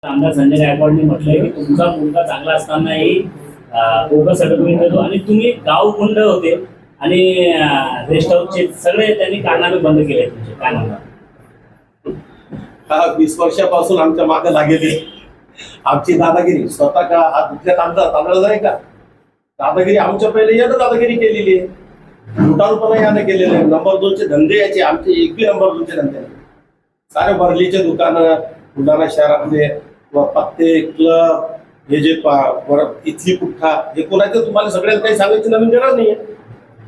आमदार संजय गायकवाडनी म्हटलंय की तुमचा मुलगा चांगला असतानाही बोगस सर्टिफिकेट देतो आणि तुम्ही गाव गुंड होते आणि रेस्ट हाऊसचे सगळे त्यांनी कारनामे बंद केले तुमचे, काय म्हणतात? हा 20 वर्षापासून आमच्या मागे लागेली आमची दादागिरी स्वतः का हा दुसऱ्या तांदळाचा आहे का? दादागिरी आमच्या पहिले यानं दादागिरी केलेली आहे, लुटारूपणा यानं केलेले आहे. नंबर 2 चे धंदे याचे आमचे एकही नंबर 2 चे धंदे नाही. सारे बर्लीचे दुकानं बुलढाणा शहरातले पत्ते क्लब हे जे इथली पुठ्ठा हे कोणाचं तुम्हाला सगळ्यांना काही सांगायची नवीन गरज नाहीये.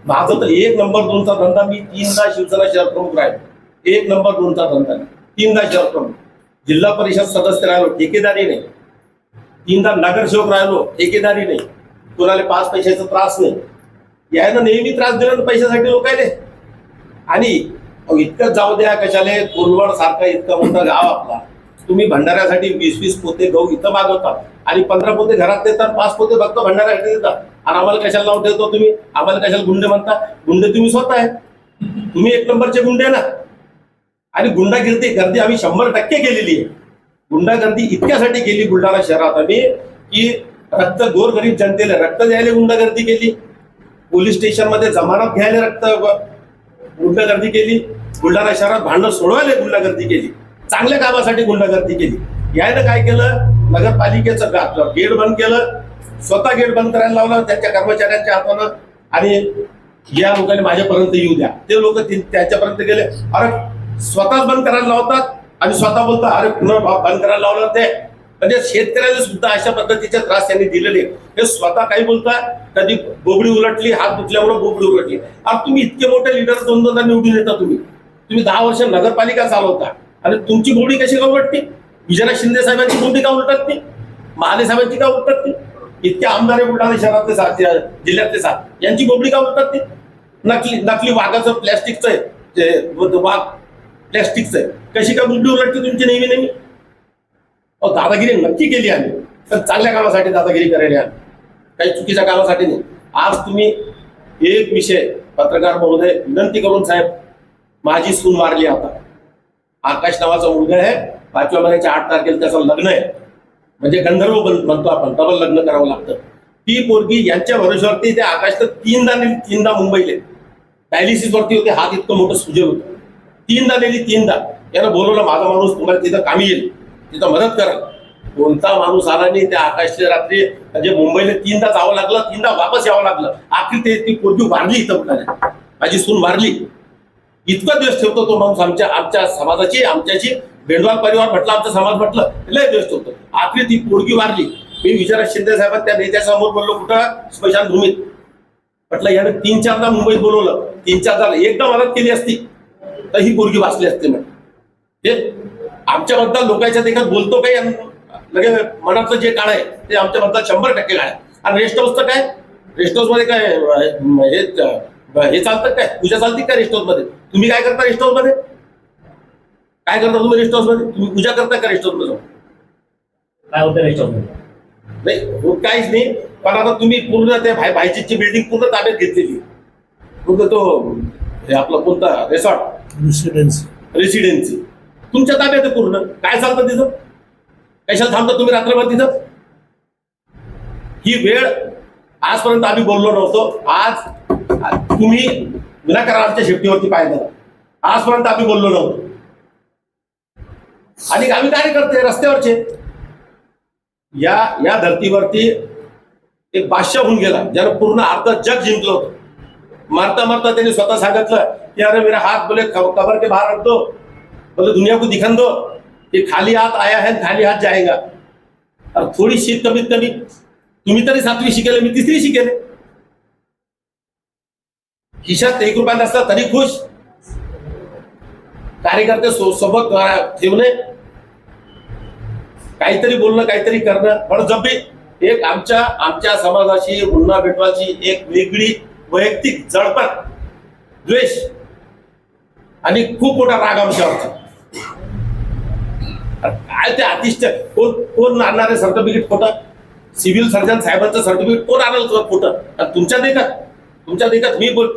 माझं तर 1 नंबर 2 चा धंदा, मी 3दा शिवसेना शहर प्रमुख राहिलो. 1 नंबर 2 चा धंदा, 3दा शहर प्रमुख, जिल्हा परिषद सदस्य राहिलो, ठेकेदारी नाही. 3दा नगरसेवक राहिलो, ठेकेदारी नाही. कोणाला 5 पैशाचा त्रास नाही. यायनं नेहमी त्रास दिला पैशासाठी लोकायले. आणि इतकं जाऊ द्या कशाले, कोलवड सारखा इतका मोठा गाव आपला, तुम्ही भंडाऱ्यासाठी 20-20 पोते गहू इथं मागवतात आणि 15 पोते घरात देतात, 5 पोते फक्त भंडाऱ्यासाठी देतात. आणि आम्हाला कशाला नाव ठेवतो तुम्ही? आम्हाला कशाला गुंडे म्हणता? गुंडे तुम्ही स्वतः आहे. तुम्ही 1 नंबरचे गुंडे ना. आणि गुंडागिरी आम्ही 100% केलेली आहे. गुंडागर्दी इतक्यासाठी केली बुलढाणा शहरात आम्ही की रक्त गोरगरीब जनतेला रक्त द्यायला गुंडागर्दी केली, पोलीस स्टेशन मध्ये जमानत घ्यायला गुंडागर्दी केली, बुलढाणा शहरात भांडण सोडवायला गुंडागर्दी केली, चांगल्या कामासाठी गुंडागर्दी केली. यानं काय केलं? नगरपालिकेचं गेट बंद केलं, स्वतः गेट बंद करायला लावलं त्यांच्या कर्मचाऱ्यांच्या हातानं. आणि या लोकांनी माझ्यापर्यंत येऊ द्या, ते लोक त्याच्यापर्यंत गेले. अरे स्वतःच बंद करायला लावतात आणि स्वतः बोलतात अरे पुन्हा बंद करायला लावलं. ते म्हणजे शेतकऱ्याला सुद्धा अशा पद्धतीचे त्रास त्यांनी दिलेले. हे स्वतः काही बोलतात, कधी बोबडी उलटली, हात दुखल्यामुळे बोबडी उलटली. अब तुम्ही इतके मोठे लीडर 2-2दा निवडून येता. तुम्ही 10 वर्ष नगरपालिका चालवता आणि तुमची बोबडी कशी का उलटते? विजयनाथ शिंदे साहेबांची बोबडी का उलटत नाही? महाले साहेबांची का उलटत नाही? इतके आमदार आहे बुलढाणा शहरातले 7 जिल्ह्यातले 7, यांची बोबडी का उलटत नाही? नकली वाघाचं प्लॅस्टिकचं आहे, वाघ प्लॅस्टिकचं आहे, कशी का बोबडी उलटते तुमची नेहमी? दादागिरी नक्की केली आम्ही, पण चांगल्या कामासाठी दादागिरी करायला, काही चुकीच्या कामासाठी नाही. आज तुम्ही एक विषय पत्रकार महोदय विनंती करून, साहेब माझी सून मारली, आता आकाश नावाचा मुलगा आहे, 5व्या महिन्याच्या 8 तारखेला त्याचं लग्न आहे, म्हणजे गंधर्व म्हणतो आपण, डबल लग्न करावं लागतं. ती पोरगी यांच्या भरोश्यावरती, त्या आकाश तर 3दा मुंबईले डायलिसिस वरती होते, हात इतकं मोठं सुजल होतं, 3दा नेली. 3दा यानं बोलवलं, माझा माणूस तुम्हाला तिथं कामी येईल, तिथं मदत करा. कोणता माणूस आला नाही. त्या आकाशच्या रात्री म्हणजे मुंबईला 3दा जावं लागलं, 3दा वापस यावं लागलं. आखरी ती पोरगी वारली इथं म्हणाले, माझी सून वारली. इतका द्वेष ठेवतो तो माणूस आमच्या समाजाची, आमच्याची. बेंडवाल परिवार म्हटलं, आमचा समाज म्हटलं, लय द्वेष ठेवतो. आखरी ती पोरगी वारली. मी विजयनाथ शिंदे साहेबांना त्या नेत्यासमोर बोललो, कुठं? स्मशानभूमीत. म्हटलं याने 3-4दा मुंबईत बोलवलं, 3-4दा एकदा मदत केली असती तर ही पोरगी वाचली असते. म्हणजे आमच्याबद्दल लोकांच्या देखत बोलतो काही, लगे मनातलं जे काळ आहे ते आमच्याबद्दल 100% काळ आहे. आणि रेस्ट हाऊसचं काय? रेस्ट हाऊस मध्ये काय हे चालतं काय? पूजा चालते काय रेस्ट हाऊस मध्ये? तुम्ही काय करता रेस्ट हाऊस मध्ये? काय करता तुम्ही रेस्ट हाऊस मध्ये? तुम्ही पूजा करता का रेस्ट हाऊस मध्ये? काय होतं रेस्ट हाऊस मध्ये? नाही, काहीच नाही. पण आता तुम्ही पूर्ण त्या भाईची बिल्डिंग पूर्ण ताब्यात घेतलेली, पूर्ण तो हे आपला कोणता रिसॉर्ट रेसिडेन्सी तुमच्या ताब्यात आहे पूर्ण. काय चालतं तिथं? कशाला थांबता तुम्ही रात्रभर तिथं? ही वेळ आजपर्यंत आम्ही बोललो नव्हतो. आज तुम्ही विनाकारण आमच्या शेपटीवरती पाहिजे, आजपर्यंत आम्ही बोललो नव्हतो. आणि आम्ही कार्यकर्ते रस्त्यावरचे, या धर्तीवरती एक बादशाह होऊन गेला, ज्यानं पूर्ण अर्ध जग जिंकलं होतं. मारता मारता त्यांनी स्वतः सांगितलं की अरे मेरा हात बोले कबर के बाहर रख दो, बोले दुनिया को दिखा दो कि खाली हाथ आया है, खाली हाथ जाएगा. और थोडी शीत कमीत कमी तुम्ही तरी 7वी शिकेले, मी 3री शिकेले. खिशात 1 रुपया नसला तरी खुश. कार्यकर्ते सोबत ठेवणे, काहीतरी बोलणं, काहीतरी करणं. पण जब भी एक आमच्या समाजाशी मुन्ना बेटवाची एक वेगळी वैयक्तिक जळपण, द्वेष आणि खूप मोठा राग आमच्यावरचा. काय ते अतिष्ठ कोण आणणार आहे सर्टिफिकेट खोटं? सिव्हिल सर्जन साहेबांचं सर्टिफिकेट कोण आणलं खोटं? तुमच्या देखत मी बोल,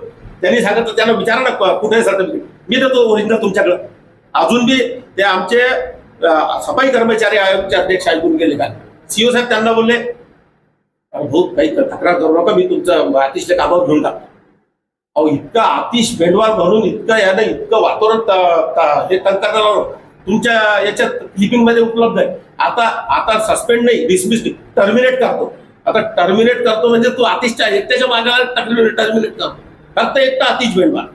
त्यांनी सांगितलं, त्यांना विचारा ना कुठे सर्टिफिकेट, मी देतो ओरिजिनल तुमच्याकडं. अजून बी ते आमचे सफाई कर्मचारी आयोगचे अध्यक्ष ऐकून गेले का? सीओ साहेब त्यांना बोलले, अरे भाऊ काही तक्रार करू नका, मी तुमचं आतिशच्या कामावर घेऊन टाकतो. अहो इतका आतिश बेडवार म्हणून इतकं यानं इतकं वातावरण हे तंत्रज्ञानावर तुमच्या याच्यात क्लिपिंग मध्ये उपलब्ध आहे. आता सस्पेंड नाही, डिसमिस नाही, टर्मिनेट करतो. आता टर्मिनेट करतो म्हणजे तू आतिशच्या एकट्याच्या मागाला टर्मिनेट करतो, फक्त एकटा आतिश बेडवार.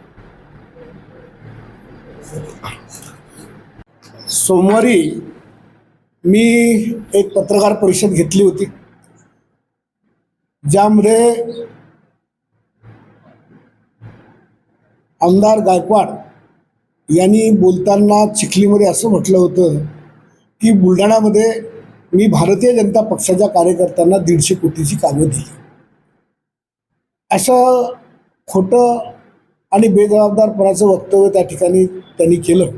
सोमवारी मी एक पत्रकार परिषद घेतली होती, ज्यामध्ये आमदार गायकवाड यांनी बोलताना चिखलीमध्ये असं म्हटलं होतं की बुलढाण्यामध्ये मी भारतीय जनता पक्षाच्या कार्यकर्त्यांना 150 कोटीची कामं दिली. असं खोटं आणि बेजबाबदारपणाचं वक्तव्य त्या ठिकाणी त्यांनी केलं.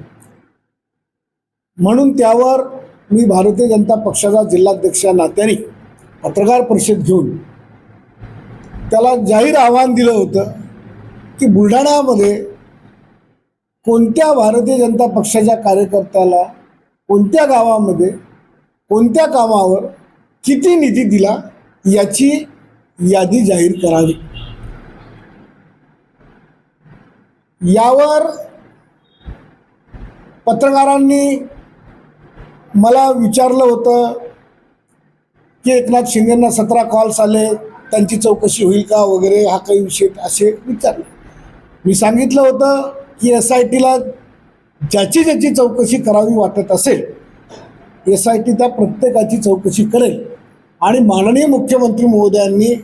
म्हणून त्यावर मी भारतीय जनता पक्षाचा जिल्हाध्यक्ष या नात्याने पत्रकार परिषद घेऊन त्याला जाहीर आव्हान दिलं होतं की बुलढाण्यामध्ये कोणत्या भारतीय जनता पक्षाच्या कार्यकर्त्याला कोणत्या गावामध्ये कोणत्या कामावर किती निधी दिला याची यादी जाहीर करावी. यावर पत्रकारांनी मला विचारलं होतं की एकनाथ शिंदेंना 17 कॉल्स आले, त्यांची चौकशी होईल का वगैरे, हा काही विषय असे विचारले. मी सांगितलं होतं की SITला ज्याची ज्याची चौकशी करावी वाटत असेल, SIT त्या प्रत्येकाची चौकशी करेल. आणि माननीय मुख्यमंत्री महोदयांनी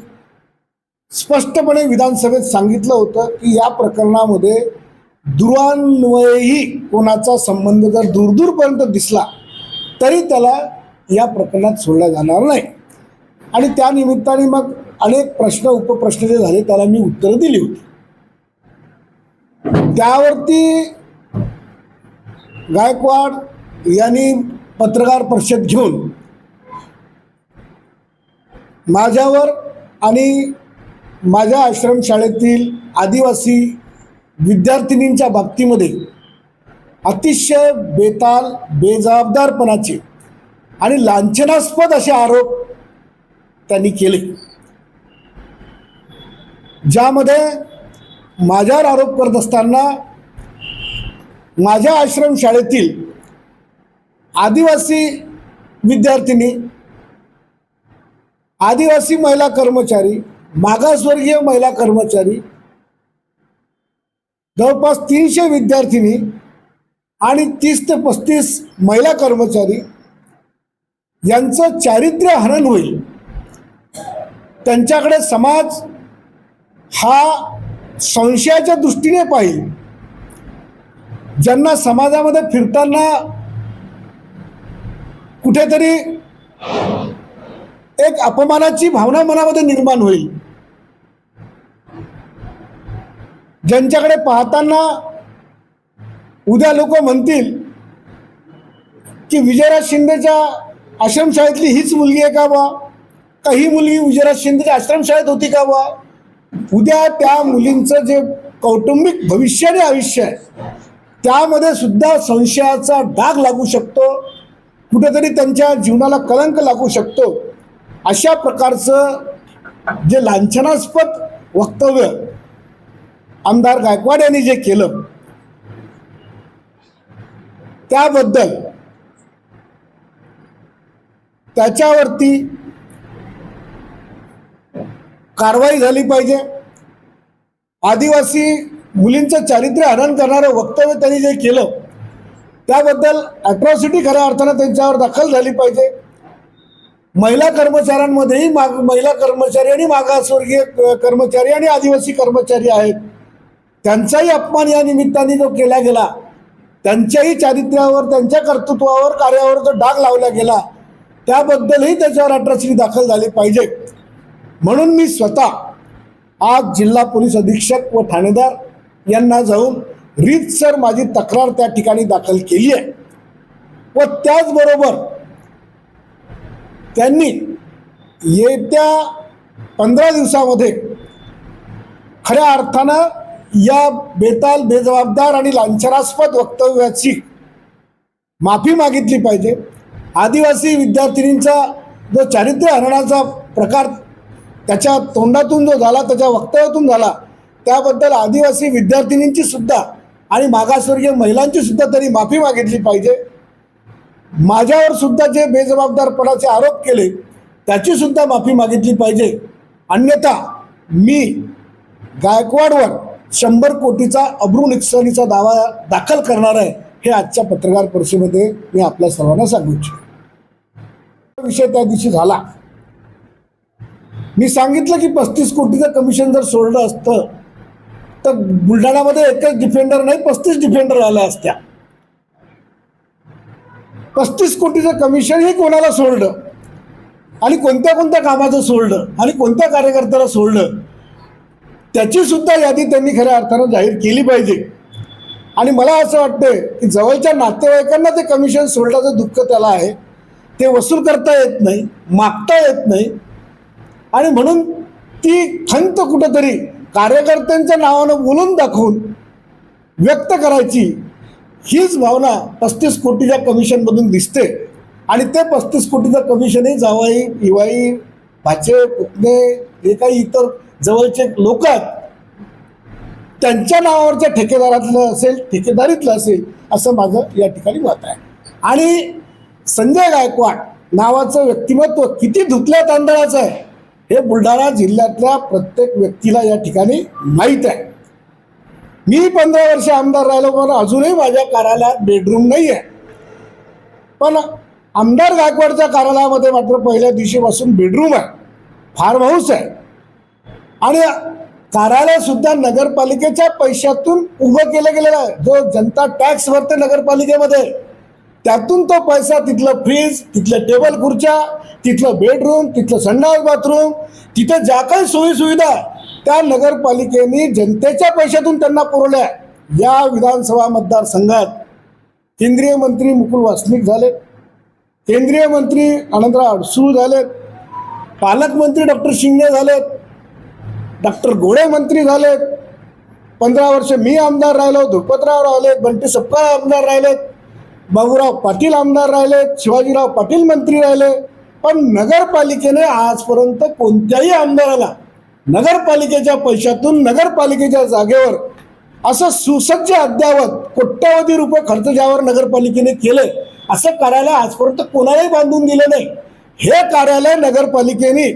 स्पष्टपणे विधानसभेत सांगितलं होतं की या प्रकरणामध्ये दुरान्वयही कोणाचा संबंध जर दूरपर्यंत दिसला तरी त्याला या प्रकरणात सोडला जाणार नाही. आणि त्या निमित्ताने मग अनेक प्रश्न उपप्रश्न जे झाले त्याला मी उत्तरं दिली होती. त्यावरती गायकवाड यांनी पत्रकार परिषद घेऊन माझ्यावर आणि माझ्या आश्रमशाळेतील आदिवासी विद्यार्थिनींच्या बाबतीमध्ये अतिशय बेताल बेजबाबदारपणाचे आणि लांछनास्पद असे आरोप त्यांनी केले, ज्यामध्ये माझ्यावर आरोप करत असताना माझ्या आश्रमशाळेतील आदिवासी विद्यार्थिनी, आदिवासी महिला कर्मचारी, मागासवर्गीय महिला कर्मचारी, जवळपास 300 विद्यार्थिनी आणि 30 ते 35 महिला कर्मचारी यांचं चारित्र्य हनन होईल. त्यांच्याकडे समाज हा संशयाच्या दृष्टीने पाहिल. ज्यांना समाजामध्ये फिरताना कुठेतरी एक अपमानाची भावना मनामध्ये निर्माण होईल. ज्यांच्याकडे पाहताना उद्या लोक म्हणतील की विजयराज शिंदेच्या आश्रमशाळेतली हीच मुलगी आहे का बा, का ही मुलगी विजयराज शिंदेच्या आश्रमशाळेत होती का बा. उद्या त्या मुलींचं जे कौटुंबिक भविष्य आणि आयुष्य आहे त्यामध्ये सुद्धा संशयाचा डाग लागू शकतो, कुठेतरी त्यांच्या जीवनाला कलंक लागू शकतो. अशा प्रकारचं जे लांछनास्पद वक्तव्य आमदार गायकवाड यांनी जे केलं त्याबद्दल त्याच्यावरती कारवाई झाली पाहिजे. आदिवासी मुलींचं चारित्र्य हनन करणारं वक्तव्य त्यांनी जे केलं त्याबद्दल अॅट्रॉसिटी खऱ्या अर्थानं त्यांच्यावर दाखल झाली पाहिजे. महिला कर्मचाऱ्यांमध्येही महिला कर्मचारी आणि मागासवर्गीय कर्मचारी आणि आदिवासी कर्मचारी आहेत, त्यांचाही अपमान या निमित्ताने जो केला गेला, त्यांच्याही चारित्र्यावर, त्यांच्या कर्तृत्वावर, कार्यावर जो डाग लावला गेला त्याबद्दलही त्याच्यावर अॅट्रॉसिटी दाखल झाली पाहिजे. म्हणून मी स्वतः आज जिल्हा पोलीस अधीक्षक व ठाणेदार यांना जाऊन रीतसर माझी तक्रार त्या ठिकाणी दाखल केली आहे. व त्याचबरोबर त्यांनी येत्या 15 दिवसामध्ये खऱ्या अर्थानं या बेताल बेजबाबदार आणि लांछनास्पद वक्तव्याची माफी मागितली पाहिजे. आदिवासी विद्यार्थिनींचा जो चारित्र्य हरणाचा प्रकार त्याच्या तोंडातून जो झाला, त्याच्या वक्तव्यातून झाला, त्याबद्दल आदिवासी विद्यार्थिनींची सुद्धा आणि मागासवर्गीय महिलांची सुद्धा तरी माफी मागितली पाहिजे. माझ्यावर सुद्धा जे बेजबाबदारपणाचे आरोप केले त्याची सुद्धा माफी मागितली पाहिजे. अन्यथा मी गायकवाडवर 100 कोटीचा अब्रू नुकसानीचा दावा दाखल करणार आहे, हे आजच्या पत्रकार परिषदेमध्ये मी आपल्या सर्वांना सांगू इच्छितो. विषय त्या दिवशी झाला, मी सांगितलं की 35 कोटीचं कमिशन जर सोडलं असतं तर बुलढाण्यामध्ये एकच डिफेंडर नाही 35 डिफेंडर आल्या असत्या. 35 कोटीचं कमिशन हे कोणाला सोडलं आणि कोणत्या कोणत्या कामाचं सोडलं आणि कोणत्या कार्यकर्त्याला सोडलं त्याची सुद्धा यादी त्यांनी खऱ्या अर्थानं जाहीर केली पाहिजे. आणि मला असं वाटतं की जवळच्या नातेवाईकांना ते कमिशन सोडण्याचं दुःख त्याला आहे, ते वसूल करता येत नाही, मागता येत नाही. आणि म्हणून ती खंत कुठंतरी कार्यकर्त्यांच्या नावानं बोलून दाखवून व्यक्त करायची, हीच भावना 35 कोटीच्या कमिशनमधून दिसते. आणि ते 35 कोटीचं कमिशनही जावाई इवाई भाचे पुतणे जे काही इतर जवळचे लोक आहेत त्यांच्या नावावरच्या ठेकेदारातलं असेल, ठेकेदारीतलं असेल असं माझं या ठिकाणी मत आहे. आणि संजय गायकवाड नावाचं व्यक्तिमत्व किती धुतल्या तांदळाचं आहे हे बुलढाणा जिल्ह्यातल्या प्रत्येक व्यक्तीला या ठिकाणी माहीत आहे. मी 15 वर्ष आमदार राहिलो, पण अजूनही माझ्या कार्यालयात बेडरूम नाही आहे. पण आमदार गायकवाडच्या कार्यालयामध्ये मात्र पहिल्या दिवशीपासून बेडरूम आहे, फार्म हाऊस आहे. आणि कार्यालय सुद्धा नगरपालिकेच्या पैशातून उभं केलं गेलेलं आहे. जो जनता टॅक्स भरते नगरपालिकेमध्ये त्यातून तो पैसा, तिथलं फ्रीज, तिथल्या टेबल खुर्च्या, तिथलं बेडरूम, तिथलं संडास बाथरूम, तिथे ज्या काही सोयीसुविधा त्या नगरपालिकेने जनतेच्या पैशातून त्यांना पुरवल्या. या विधानसभा मतदारसंघात केंद्रीय मंत्री मुकुल वासनिक झाले, केंद्रीय मंत्री आनंदराव अडसूळ झालेत, पालकमंत्री डॉक्टर शिंदे झालेत, डॉक्टर गोडे मंत्री झालेत, 15 वर्ष मी आमदार राहिलो, धुपतराव राहिलेत, बंटी सपकाळ आमदार राहिलेत, बाबूराव पाटील आमदार राहिलेत, शिवाजीराव पाटील मंत्री राहिले. पण नगरपालिकेने आजपर्यंत कोणत्याही आमदाराला नगरपालिकेच्या पैशातून नगरपालिकेच्या जागेवर असं सुसज्ज अद्यावत कोट्यावधी रुपये खर्च ज्यावर नगरपालिकेने केले असं कार्यालय आजपर्यंत कोणालाही बांधून दिलं नाही. हे कार्यालय नगरपालिकेने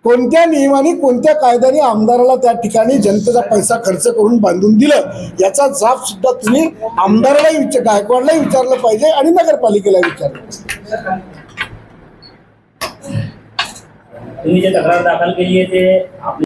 कोणत्या नियमाने, कोणत्या कायद्याने आमदाराला त्या ठिकाणी जनतेचा पैसा खर्च करून बांधून दिलं याचा जाब सुद्धा तुम्ही आमदारालाही गायकवाडलाही विचारलं पाहिजे आणि नगरपालिकेला विचारलं पाहिजे. तुम्ही जे तक्रार दाखल केली आहे ते आपल्या